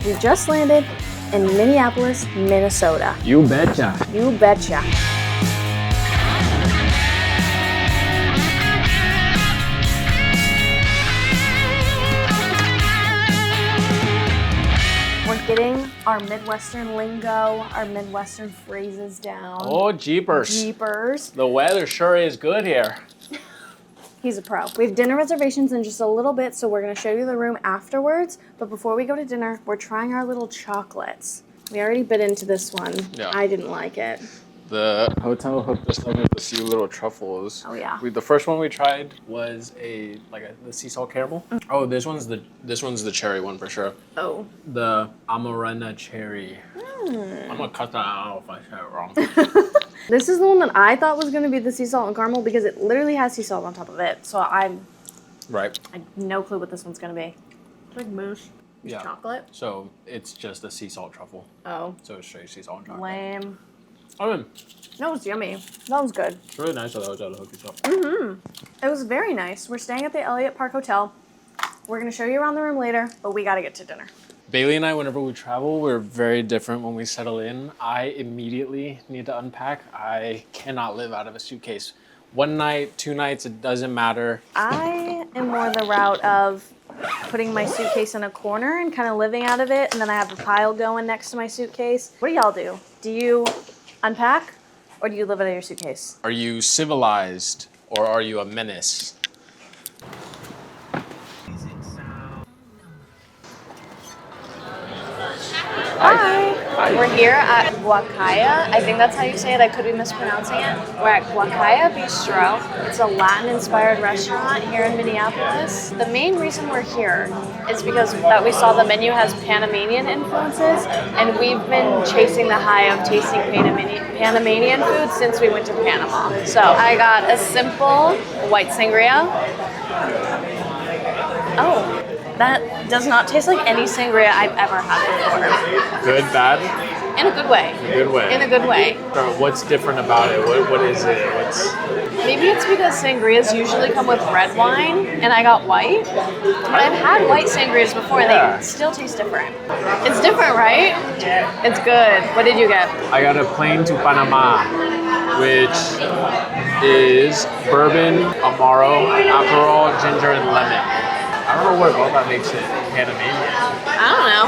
We just landed in Minneapolis, Minnesota. You betcha. You betcha. We're getting our Midwestern lingo, our Midwestern phrases down. Oh, jeepers. Jeepers. The weather sure is good here. He's a pro. We have dinner reservations in just a little bit, so we're going to show you the room afterwards. But before we go to dinner, we're trying our little chocolates. We already bit into this one. Yeah. I didn't like it. The hotel hooked us up with a few little truffles. Oh yeah. The first one we tried was the sea salt caramel. Oh, this one's the cherry one for sure. Oh. The Amarena cherry. I'm gonna cut that out if I say it wrong. This is the one that I thought was going to be the sea salt and caramel because it literally has sea salt on top of it. So I have no clue what this one's going to be. Like mousse. Yeah. Chocolate. So it's just a sea salt truffle. Oh. So it's straight sea salt and chocolate. Lame. I mean, That was yummy. That was good. it's really nice of the hotel to hook us up. It was very nice. We're staying at the Elliott Park Hotel. We're going to show you around the room later, but we got to get to dinner. Baylee and I, whenever we travel, we're very different when we settle in. I immediately need to unpack. I cannot live out of a suitcase. One night, 2 nights, it doesn't matter. I am more the route of putting my suitcase in a corner and kind of living out of it, and then I have a pile going next to my suitcase. What do y'all do? Do you unpack, or do you live out of your suitcase? Are you civilized or are you a menace? Hi. We're here at Guaya. I think that's how you say it. I could be mispronouncing it. We're at Guaya Beastro. It's a Latin-inspired restaurant here in Minneapolis. The main reason we're here is because that we saw the menu has Panamanian influences, and we've been chasing the high of tasting Panamanian food since we went to Panama. So I got a simple white sangria. Oh. That does not taste like any sangria I've ever had before. Good, bad? In a good way. In a good way. In a good way. So what's different about it? What is it? Maybe it's because sangrias usually come with red wine, and I got white. But I've had white sangrias before, and they still taste different. It's different, right? It's good. What did you get? I got a plain to Panama, which is bourbon, amaro, aperol, ginger, and lemon. I don't know what about that makes it Panamanian. I don't know.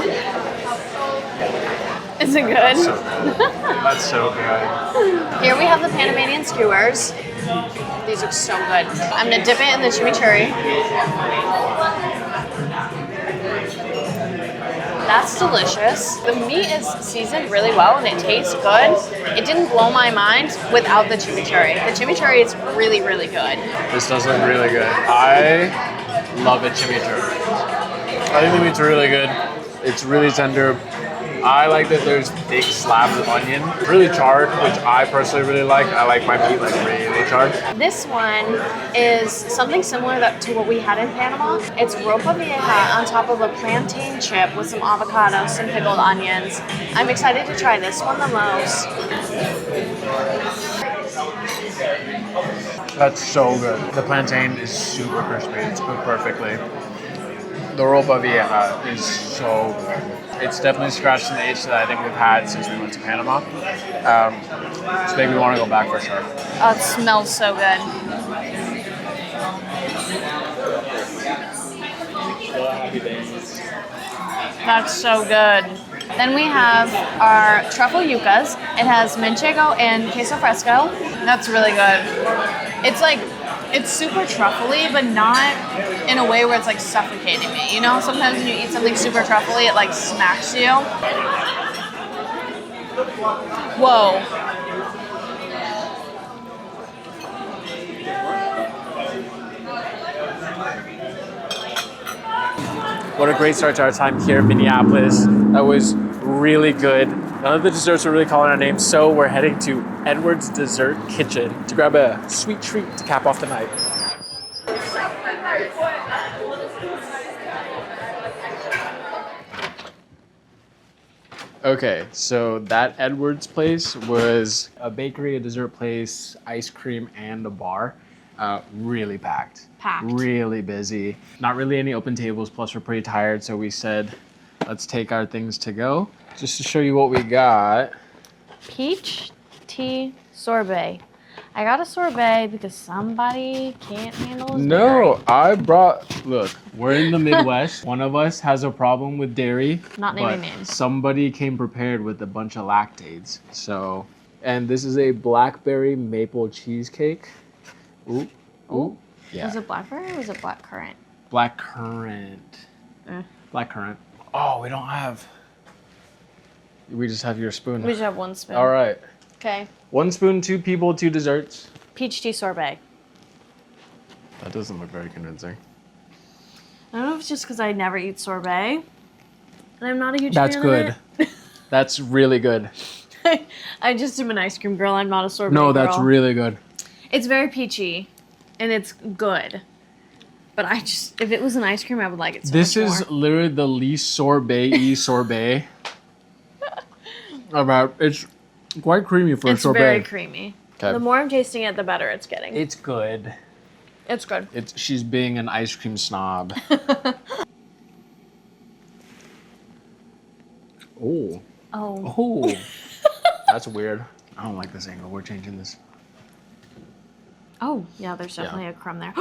Is it good? That's so good. That's so good. Here we have the Panamanian skewers. These look so good. I'm gonna dip it in the chimichurri. That's delicious. The meat is seasoned really well and it tastes good. It didn't blow my mind without the chimichurri. The chimichurri is really, really good. This does look really good. I love a chimichurri. I think the meat's really good. It's really tender. I like that there's big slabs of onion. Really charred, which I personally really like. I like my meat like really charred. This one is something similar to what we had in Panama. It's ropa vieja on top of a plantain chip with some avocado, some pickled onions. I'm excited to try this one the most. That's so good. The plantain is super crispy. It's cooked perfectly. The ropa vieja is so good. It's definitely scratching the itch that I think we've had since we went to Panama. It's making me want to go back for sure. Oh, it smells so good. That's so good. Then we have our truffle yuccas. It has manchego and queso fresco. That's really good. It's super truffly, but not in a way where it's like suffocating me. You know, sometimes when you eat something super truffly, it like smacks you. Whoa. What a great start to our time here in Minneapolis. That was really good. None of the desserts are really calling our names, so we're heading to Edward's Dessert Kitchen to grab a sweet treat to cap off the night. Okay, so that Edward's place was a bakery, a dessert place, ice cream, and a bar. Really packed. Packed. Really busy. Not really any open tables, plus we're pretty tired, so we said, let's take our things to go. Just to show you what we got. Peach tea sorbet. I got a sorbet because somebody can't handle his dairy. I brought, look, we're in the Midwest. One of us has a problem with dairy. Not naming names. Somebody came prepared with a bunch of lactates. So, and this is a blackberry maple cheesecake. Ooh, ooh. Yeah. Was it blackberry or was it blackcurrant? Blackcurrant. Blackcurrant. Oh, we just have your spoon. We just have one spoon. All right. Okay. 1 spoon, 2 people, 2 desserts. Peach tea sorbet. That doesn't look very convincing. I don't know if it's just because I never eat sorbet. And I'm not a huge fan That's good. That's really good. I just am an ice cream girl. I'm not a sorbet No, girl. that's really good. It's very peachy, and it's good. But if it was an ice cream, I would like it so This much is more. literally the least sorbet-y sorbet. It's quite creamy for a sorbet. It's very creamy. Okay. The more I'm tasting it, the better it's getting. It's good. It's good. She's being an ice cream snob. Oh. Oh. Oh. That's weird. I don't like this angle. We're changing this. Oh, yeah, there's definitely a crumb there.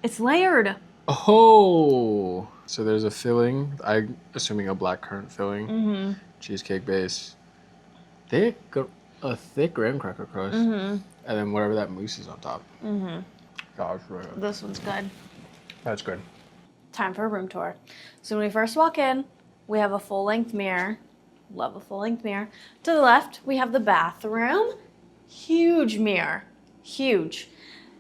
It's layered. Oh. So there's a filling. I'm assuming a blackcurrant filling. Cheesecake base. A thick graham cracker crust. And then whatever that mousse is on top. Gosh, right. This one's good. That's good. Time for a room tour. So when we first walk in, we have a full-length mirror. Love a full-length mirror. To the left, we have the bathroom. Huge mirror. Huge.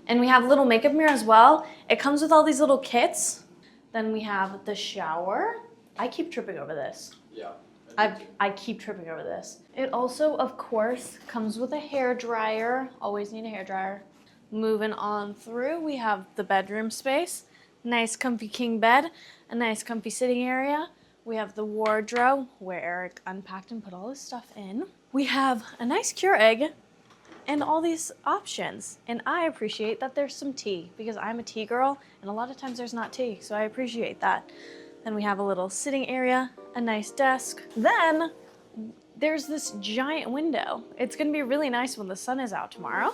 And we have a little makeup mirror as well. It comes with all these little kits. Then we have the shower. I keep tripping over this. Yeah. I keep tripping over this. It also, of course, comes with a hair dryer. Always need a hair dryer. Moving on through, we have the bedroom space. Nice comfy king bed. A nice comfy sitting area. We have the wardrobe where Eric unpacked and put all his stuff in. We have a nice Keurig and all these options. And I appreciate that there's some tea because I'm a tea girl and a lot of times there's not tea, so I appreciate that. Then we have a little sitting area, a nice desk. Then there's this giant window. It's gonna be really nice when the sun is out tomorrow.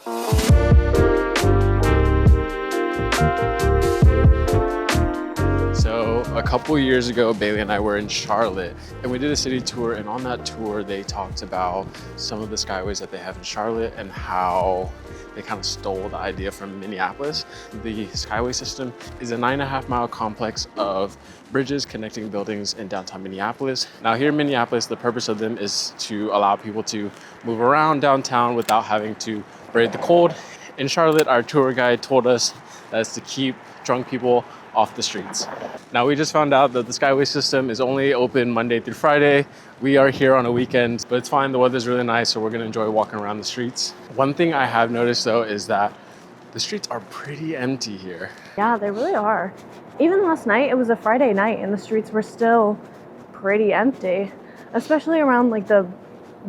So a couple years ago, Baylee and I were in Charlotte and we did a city tour, and on that tour they talked about some of the skyways that they have in Charlotte and how they kind of stole the idea from Minneapolis. The skyway system is a 9.5-mile complex of bridges connecting buildings in downtown Minneapolis. Now here in Minneapolis, the purpose of them is to allow people to move around downtown without having to brave the cold. In Charlotte, our tour guide told us that's to keep drunk people off the streets. Now we just found out that the skyway system is only open Monday through Friday. We are here on a weekend, but it's fine. The weather's really nice, so we're gonna enjoy walking around the streets. One thing I have noticed though is that the streets are pretty empty here. Yeah, they really are. Even last night, it was a Friday night and the streets were still pretty empty, especially around like the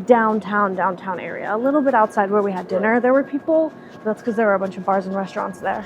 downtown area. A little bit outside where we had dinner, there were people, but that's because there were a bunch of bars and restaurants there.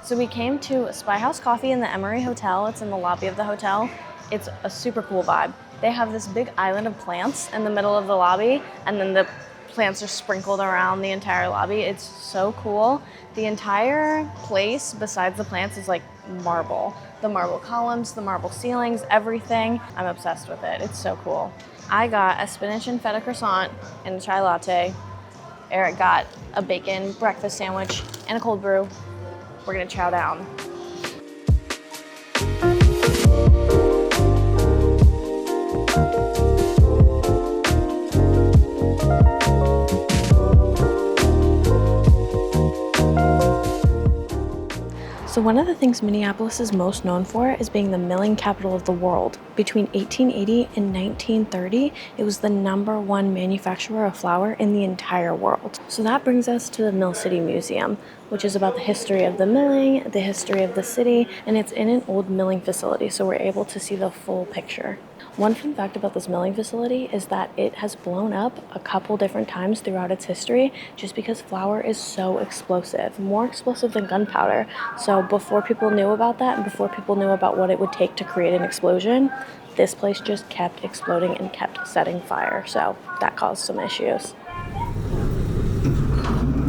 So we came to Spy House Coffee in the Emery Hotel. It's in the lobby of the hotel. It's a super cool vibe. They have this big island of plants in the middle of the lobby, and then the plants are sprinkled around the entire lobby. It's so cool. The entire place, besides the plants, is like marble. The marble columns, the marble ceilings, everything. I'm obsessed with it. It's so cool. I got a spinach and feta croissant and a chai latte. Eric got a bacon breakfast sandwich and a cold brew. We're gonna chow down. So one of the things Minneapolis is most known for is being the milling capital of the world. Between 1880 and 1930, it was the #1 manufacturer of flour in the entire world. So that brings us to the Mill City Museum, which is about the history of the milling, the history of the city, and it's in an old milling facility, so we're able to see the full picture. One fun fact about this milling facility is that it has blown up a couple different times throughout its history just because flour is so explosive, more explosive than gunpowder. So before people knew about that and before people knew about what it would take to create an explosion, this place just kept exploding and kept setting fire. So that caused some issues.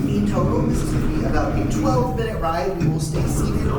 In total, this is going to be about a 12-minute ride. We will stay seated.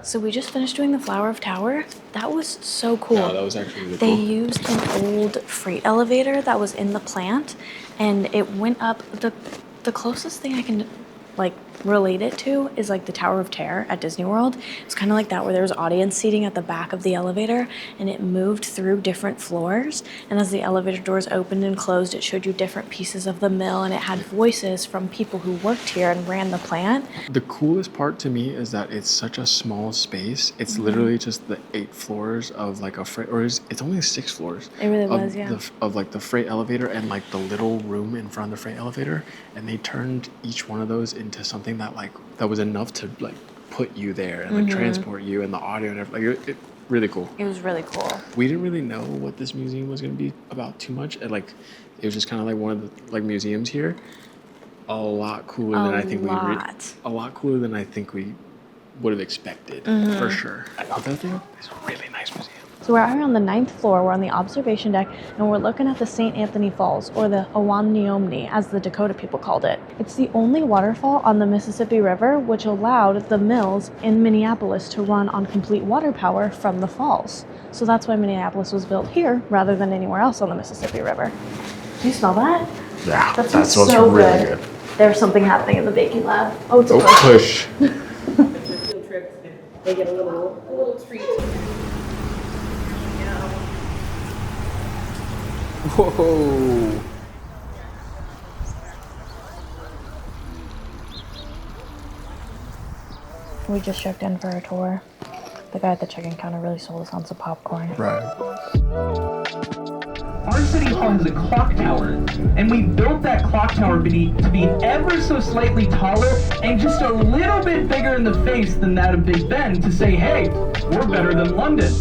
So we just finished doing the Flower of Tower. That was so cool. Yeah, that was actually really They cool. used an old freight elevator that was in the plant, and it went up. The closest thing I can like relate it to is like the Tower of Terror at Disney World. It's kind of like that, where there was audience seating at the back of the elevator and it moved through different floors, and as the elevator doors opened and closed, it showed you different pieces of the mill, and it had voices from people who worked here and ran the plant. The coolest part to me is that it's such a small space. It's literally just the 8 floors of like a freight, or it's only 6 floors. It really of was, yeah. Of like the freight elevator and like the little room in front of the freight elevator, and they turned each one of those into something that was enough to like put you there and like transport you, and the audio and everything. Like, it really cool. It was really cool. We didn't really know what this museum was going to be about too much. And like, it was just kind of like one of the like museums here. A lot cooler than I think a lot cooler than I think we would have expected, for sure. Another thing is a really nice museum. So we're out here on the 9th floor, we're on the observation deck, and we're looking at the St. Anthony Falls, or the Owaneomni, as the Dakota people called it. It's the only waterfall on the Mississippi River, which allowed the mills in Minneapolis to run on complete water power from the falls. So that's why Minneapolis was built here, rather than anywhere else on the Mississippi River. Do you smell that? Yeah, That that's smells what's so really good. good. There's something happening in the baking lab. Oh, it's a push. Field trips, they get a little treat. Whoa. We just checked in for a tour. The guy at the check-in counter really sold us on some popcorn. Right. Our city hall has a clock tower, and we built that clock tower to be ever so slightly taller and just a little bit bigger in the face than that of Big Ben to say, hey, we're better than London.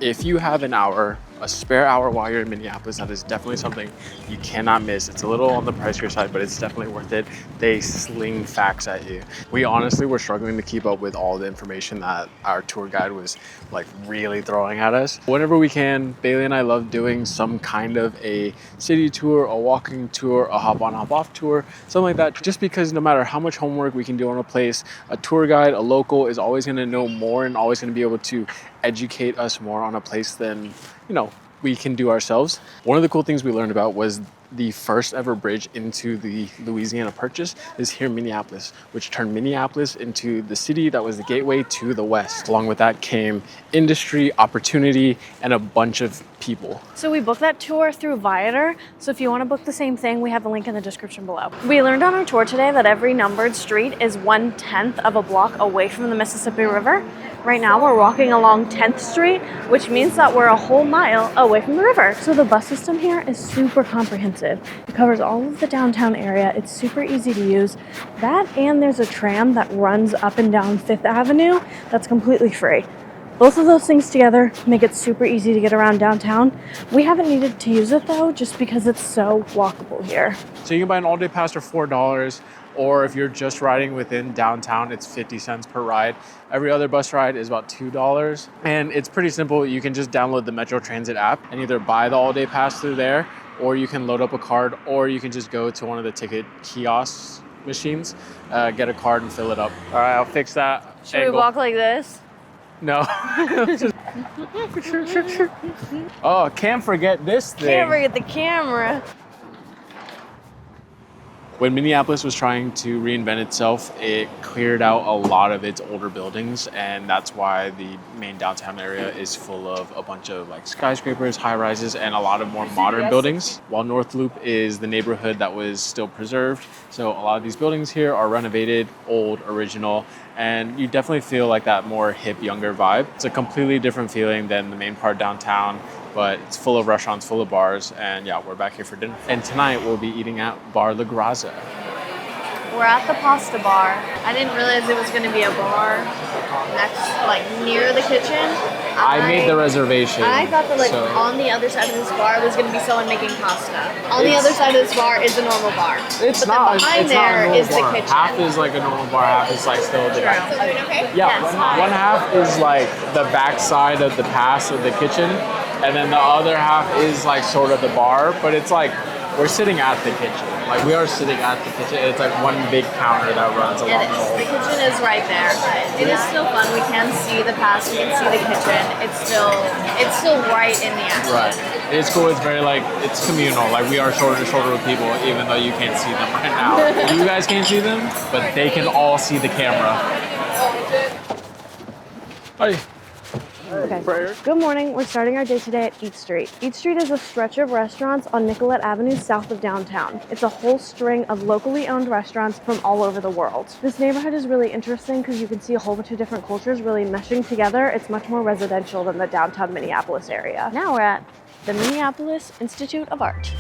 If you have an hour, a spare hour while you're in Minneapolis, that is definitely something you cannot miss. It's a little on the pricier side, but it's definitely worth it. They sling facts at you. We honestly were struggling to keep up with all the information that our tour guide was like really throwing at us. Whenever we can, Baylee and I love doing some kind of a city tour, a walking tour, a hop on, hop off tour, something like that. Just because no matter how much homework we can do on a place, a tour guide, a local is always gonna know more and always gonna be able to educate us more on a place than, you know, we can do ourselves. One of the cool things we learned about was the first ever bridge into the Louisiana Purchase is here in Minneapolis, which turned Minneapolis into the city that was the gateway to the West. Along with that came industry, opportunity, and a bunch of people. So we booked that tour through Viator. So if you want to book the same thing, we have a link in the description below. We learned on our tour today that every numbered street is 1/10 of a block away from the Mississippi River. Right now we're walking along 10th Street, which means that we're a whole mile away from the river. So the bus system here is super comprehensive. It covers all of the downtown area. It's super easy to use. That, and there's a tram that runs up and down 5th Avenue that's completely free. Both of those things together make it super easy to get around downtown. We haven't needed to use it though, just because it's so walkable here. So you can buy an all-day pass for $4, or if you're just riding within downtown, it's 50 cents per ride. Every other bus ride is about $2. And it's pretty simple. You can just download the Metro Transit app and either buy the all-day pass through there, or you can load up a card, or you can just go to one of the ticket kiosks machines, get a card and fill it up. All right, I'll fix that. Should we walk like this? No. Oh, can't forget this thing. Can't forget the camera. When Minneapolis was trying to reinvent itself, it cleared out a lot of its older buildings, and that's why the main downtown area is full of a bunch of like skyscrapers, high rises, and a lot of more modern buildings. While North Loop is the neighborhood that was still preserved. So a lot of these buildings here are renovated, old, original, and you definitely feel like that more hip, younger vibe. It's a completely different feeling than the main part downtown, but it's full of restaurants, full of bars, and yeah, we're back here for dinner. And tonight we'll be eating at Bar La Grazia. We're at the pasta bar. I didn't realize it was going to be a bar next, like near the kitchen. I made the reservation. I thought that so on the other side of this bar was going to be someone making pasta. On the other side of this bar is a normal bar. It's but not. Behind it's there not a normal is bar. the kitchen. Half is like a normal bar. Half is like still the back. Okay? Yeah, Yes. one half is like the back side of the pass of the kitchen, and then the other half is like sort of the bar. But it's like we're sitting at the kitchen. Like we are sitting at the kitchen. It's like one big counter that runs along the whole. The kitchen is right there. It is still fun. We can see the pass. We can see the kitchen. It's still right in the action. Right. It's cool. It's very like it's communal. Like we are shoulder to shoulder with people, even though you can't see them right now. You guys can't see them, but they can all see the camera. Hi. Okay. Good morning. We're starting our day today at Eat Street. Eat Street is a stretch of restaurants on Nicollet Avenue south of downtown. It's a whole string of locally owned restaurants from all over the world. This neighborhood is really interesting because you can see a whole bunch of different cultures really meshing together. It's much more residential than the downtown Minneapolis area. Now we're at the Minneapolis Institute of Art.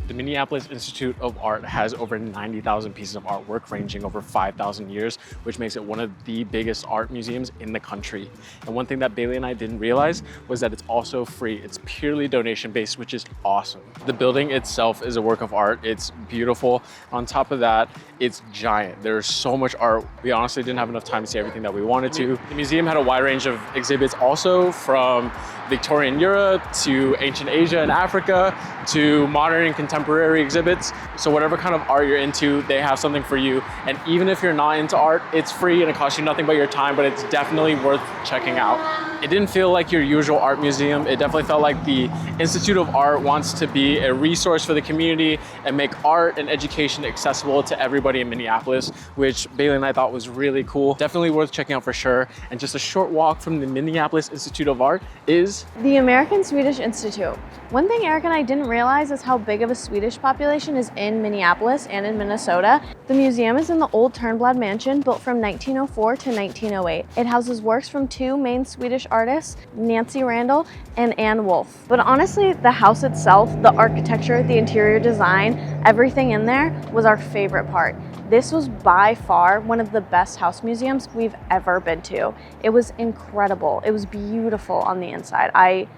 The Minneapolis Institute of Art has over 90,000 pieces of artwork ranging over 5,000 years, which makes it one of the biggest art museums in the country. And one thing that Baylee and I didn't realize was that it's also free. It's purely donation-based, which is awesome. The building itself is a work of art. It's beautiful. On top of that, it's giant. There's so much art. We honestly didn't have enough time to see everything that we wanted to. The museum had a wide range of exhibits also, from Victorian Europe to ancient Asia and Africa to modern and contemporary exhibits. So whatever kind of art you're into, they have something for you. And even if you're not into art, it's free and it costs you nothing but your time, but it's definitely worth checking out. It didn't feel like your usual art museum. It definitely felt like the Institute of Art wants to be a resource for the community and make art and education accessible to everybody in Minneapolis, which Baylee and I thought was really cool. Definitely worth checking out for sure. And just a short walk from the Minneapolis Institute of Art is the American Swedish Institute. One thing Eric and I didn't realize is how big of a Swedish population is in Minneapolis and in Minnesota. The museum is in the old Turnblad mansion, built from 1904 to 1908. It houses works from two main Swedish artists, Nancy Randall and Anne Wolf. But honestly, the house itself, the architecture, the interior design, everything in there was our favorite part. This was by far one of the best house museums we've ever been to. It was incredible. It was beautiful on the inside. I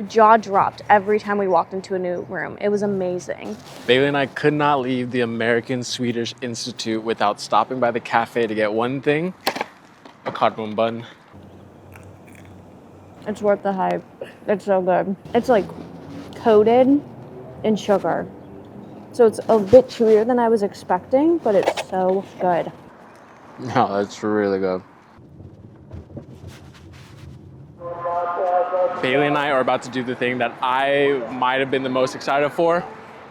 jaw dropped every time we walked into a new room. It was amazing. Baylee and I could not leave the American Swedish Institute without stopping by the cafe to get one thing, a cardamom bun. It's worth the hype. It's so good. It's like coated in sugar. So it's a bit chewier than I was expecting, but it's so good. No, that's really good. Baylee and I are about to do the thing that I might have been the most excited for,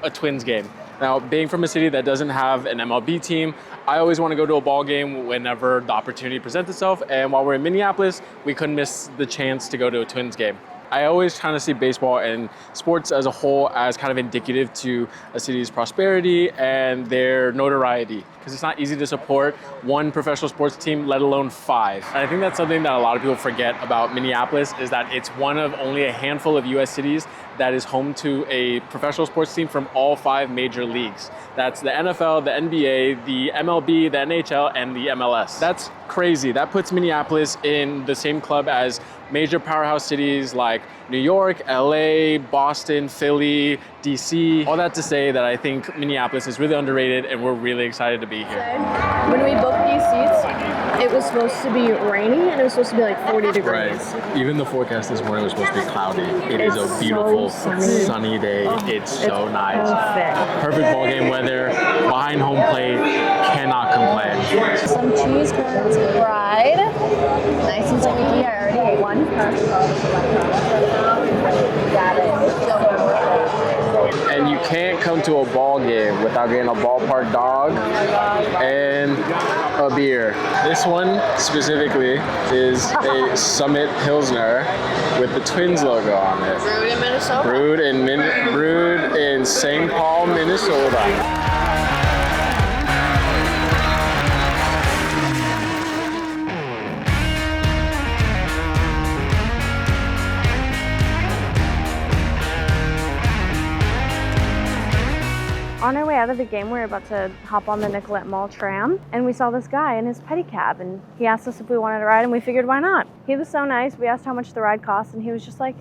a Twins game. Now, being from a city that doesn't have an MLB team, I always want to go to a ball game whenever the opportunity presents itself. And while we're in Minneapolis, we couldn't miss the chance to go to a Twins game. I always kind of see baseball and sports as a whole as kind of indicative to a city's prosperity and their notoriety, because it's not easy to support one professional sports team, let alone 5. And I think that's something that a lot of people forget about Minneapolis, is that it's one of only a handful of US cities that is home to a professional sports team from all 5 major leagues. That's the NFL, the NBA, the MLB, the NHL, and the MLS. That's crazy. That puts Minneapolis in the same club as major powerhouse cities like New York, LA, Boston, Philly, DC. All that to say that I think Minneapolis is really underrated and we're really excited to be here. When we booked these seats, it was supposed to be rainy and it was supposed to be like 40 degrees. Right. Even the forecast this morning was supposed to be cloudy. It's a beautiful sunny day. It's so nice. Perfect ball game weather. Behind home plate, cannot complain. Some cheese curds fried. Nice and squeaky. I already ate one. Got it. And you can't come to a ball game without getting a ballpark dog and a beer. This one specifically is a Summit Pilsner with the Twins logo on it. Brewed in Minnesota. Brewed in St. Paul, Minnesota. On our way out of the game, we were about to hop on the Nicollet Mall tram, and we saw this guy in his pedicab, and he asked us if we wanted to ride, and we figured, why not? He was so nice. We asked how much the ride cost, and he was just like,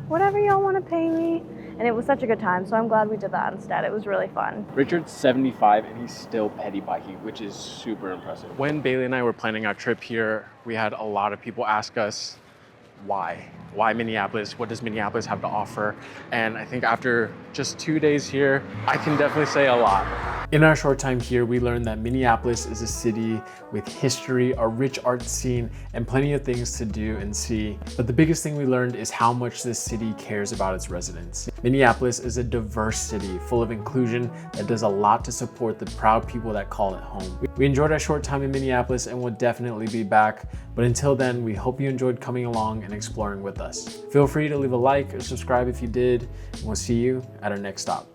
whatever y'all want to pay me. And it was such a good time, so I'm glad we did that instead. It was really fun. Richard's 75 and he's still pedi biking, which is super impressive. When Baylee and I were planning our trip here, we had a lot of people ask us, why? Why Minneapolis? What does Minneapolis have to offer? And I think after just 2 days here, I can definitely say a lot. In our short time here, we learned that Minneapolis is a city with history, a rich art scene, and plenty of things to do and see. But the biggest thing we learned is how much this city cares about its residents. Minneapolis is a diverse city full of inclusion that does a lot to support the proud people that call it home. We enjoyed our short time in Minneapolis and will definitely be back. But until then, we hope you enjoyed coming along and exploring with us. Feel free to leave a like or subscribe if you did, and we'll see you at our next stop.